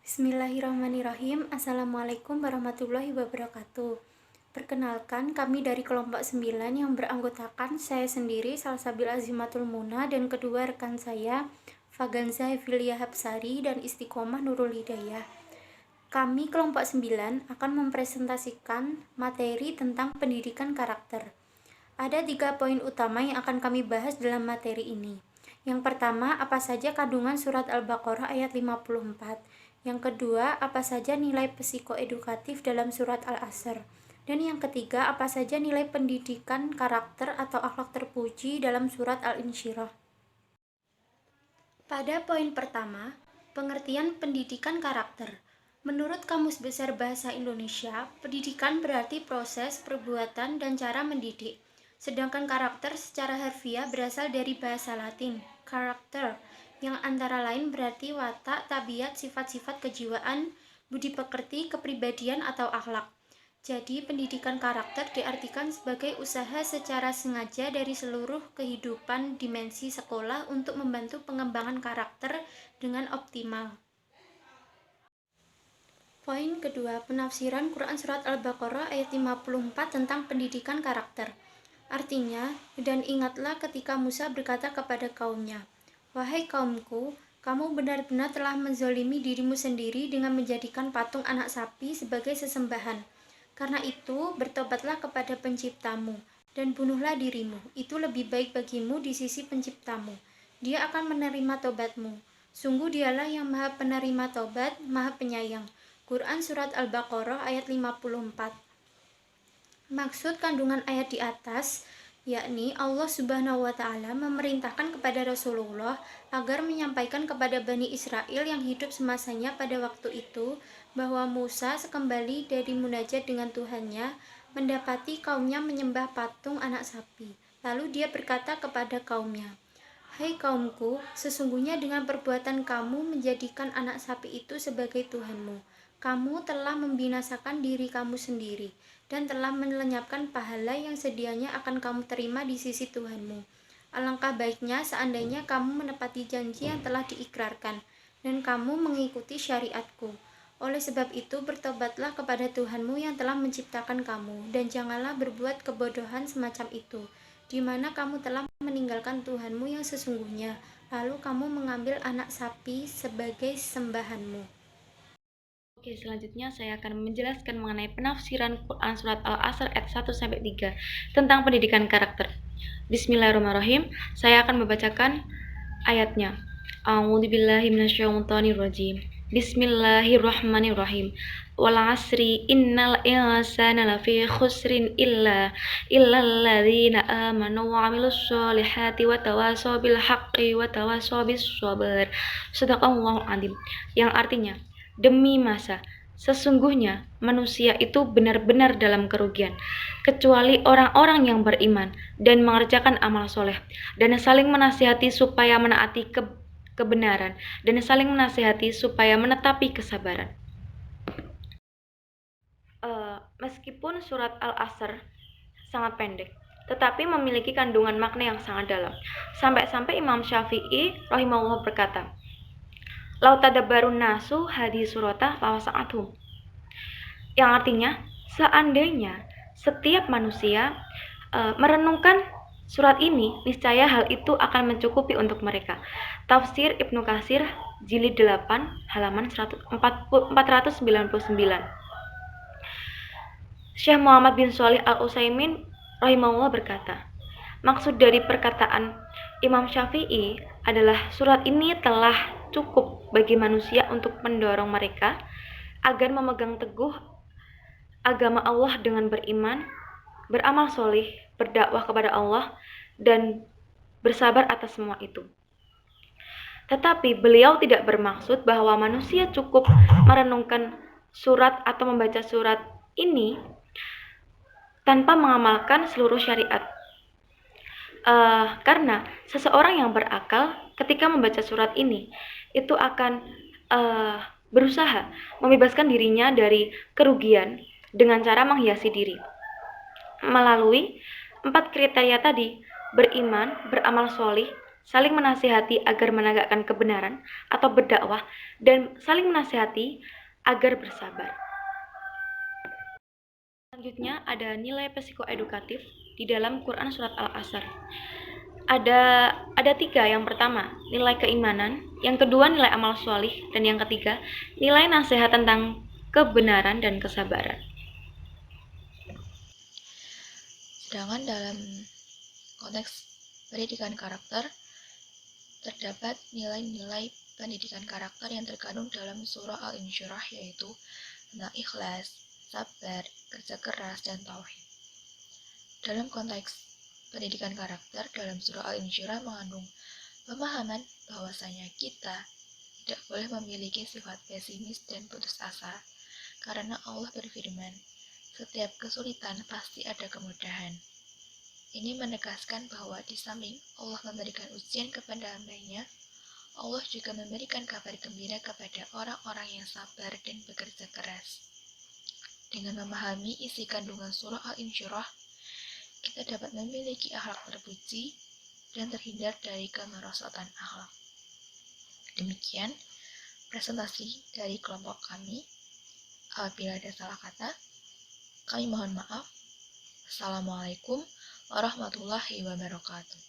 Bismillahirrahmanirrahim. Assalamualaikum warahmatullahi wabarakatuh. Perkenalkan, kami dari kelompok 9 yang beranggotakan saya sendiri, Salsabil Azimatul Muna, dan kedua rekan saya, Faganza Evilia Hapsari dan Istiqomah Nurul Hidayah. Kami kelompok 9 akan mempresentasikan materi tentang pendidikan karakter. Ada 3 poin utama yang akan kami bahas dalam materi ini. Yang pertama, apa saja kandungan surat Al-Baqarah ayat 54. Yang kedua, apa saja nilai psikoedukatif dalam surat Al-Asr. Dan yang ketiga, apa saja nilai pendidikan karakter atau akhlak terpuji dalam surat Al-Insyirah. Pada poin pertama, pengertian pendidikan karakter. Menurut Kamus Besar Bahasa Indonesia, pendidikan berarti proses, perbuatan, dan cara mendidik. Sedangkan karakter secara harfiah berasal dari bahasa Latin, character, yang antara lain berarti watak, tabiat, sifat-sifat kejiwaan, budi pekerti, kepribadian, atau akhlak. Jadi, pendidikan karakter diartikan sebagai usaha secara sengaja dari seluruh kehidupan dimensi sekolah untuk membantu pengembangan karakter dengan optimal. Poin kedua, penafsiran Quran Surat Al-Baqarah ayat 54 tentang pendidikan karakter. Artinya, dan ingatlah ketika Musa berkata kepada kaumnya, "Wahai kaumku, kamu benar-benar telah menzalimi dirimu sendiri dengan menjadikan patung anak sapi sebagai sesembahan. Karena itu, bertobatlah kepada penciptamu, dan bunuhlah dirimu. Itu lebih baik bagimu di sisi penciptamu. Dia akan menerima tobatmu. Sungguh dialah yang maha penerima tobat, maha penyayang." Quran Surat Al-Baqarah ayat 54. Maksud kandungan ayat di atas, yakni Allah Subhanahu wa Ta'ala memerintahkan kepada Rasulullah agar menyampaikan kepada Bani Israel yang hidup semasanya pada waktu itu bahwa Musa sekembali dari munajat dengan Tuhannya mendapati kaumnya menyembah patung anak sapi. Lalu dia berkata kepada kaumnya, "Hai kaumku, sesungguhnya dengan perbuatan kamu menjadikan anak sapi itu sebagai Tuhanmu, kamu telah membinasakan diri kamu sendiri dan telah melenyapkan pahala yang sedianya akan kamu terima di sisi Tuhanmu. Alangkah baiknya seandainya kamu menepati janji yang telah diikrarkan dan kamu mengikuti syariatku. Oleh sebab itu bertobatlah kepada Tuhanmu yang telah menciptakan kamu dan janganlah berbuat kebodohan semacam itu, di mana kamu telah meninggalkan Tuhanmu yang sesungguhnya, lalu kamu mengambil anak sapi sebagai sembahanmu." Oke, selanjutnya saya akan menjelaskan mengenai penafsiran Quran Surat Al-Asr ayat 1-3 tentang pendidikan karakter. Bismillahirrahmanirrahim. Saya akan membacakan ayatnya. A'udzubillahi minasyaitonirrajim. Bismillahirrahmanirrahim. Wal 'asri innal insana lafi khusrin illalladzina amanu wa 'amilus sholihati wa tawasaw bil haqqi wa tawasaw bis sabr. Shadaqallahul 'adzim. Yang artinya, demi masa, sesungguhnya manusia itu benar-benar dalam kerugian, kecuali orang-orang yang beriman dan mengerjakan amal soleh, dan saling menasihati supaya menaati kebenaran, dan saling menasihati supaya menetapi kesabaran. Meskipun surat Al-Asr sangat pendek, tetapi memiliki kandungan makna yang sangat dalam. Sampai-sampai Imam Syafi'i rahimahullah berkata, "Lau tadabbarun nasu hadis surata lawasa'athum." Yang artinya, seandainya setiap manusia merenungkan surat ini, niscaya hal itu akan mencukupi untuk mereka. Tafsir Ibnu Katsir jilid 8 halaman 499. Syekh Muhammad bin Shalih Al-Utsaimin rahimahullah berkata, maksud dari perkataan Imam Syafi'i adalah surat ini telah cukup bagi manusia untuk mendorong mereka agar memegang teguh agama Allah dengan beriman, beramal solih, berdakwah kepada Allah, dan bersabar atas semua itu. Tetapi beliau tidak bermaksud bahwa manusia cukup merenungkan surat atau membaca surat ini tanpa mengamalkan seluruh syariat. Karena seseorang yang berakal ketika membaca surat ini itu akan berusaha membebaskan dirinya dari kerugian dengan cara menghiasi diri melalui 4 kriteria tadi: beriman, beramal solih, saling menasihati agar menegakkan kebenaran atau berdakwah, dan saling menasihati agar bersabar. Selanjutnya ada nilai psikoedukatif di dalam Quran Surat Al-Asr. Ada tiga. Yang pertama, nilai keimanan. Yang kedua, nilai amal solih. Dan yang ketiga, nilai nasihat tentang kebenaran dan kesabaran. Sedangkan dalam konteks pendidikan karakter, terdapat nilai-nilai pendidikan karakter yang terkandung dalam surah Al-Insyirah, yaitu tentang ikhlas, sabar, kerja keras, dan tauhid. Dalam konteks pendidikan karakter dalam surah Al-Insyirah mengandung pemahaman bahwasanya kita tidak boleh memiliki sifat pesimis dan putus asa, karena Allah berfirman, setiap kesulitan pasti ada kemudahan. Ini menegaskan bahwa di samping Allah memberikan ujian kepada hamba-Nya, Allah juga memberikan kabar gembira kepada orang-orang yang sabar dan bekerja keras. Dengan memahami isi kandungan surah Al-Insyirah, kita dapat memiliki akhlak terpuji dan terhindar dari kemerosotan akhlak. Demikian presentasi dari kelompok kami. Apabila ada salah kata, kami mohon maaf. Assalamualaikum warahmatullahi wabarakatuh.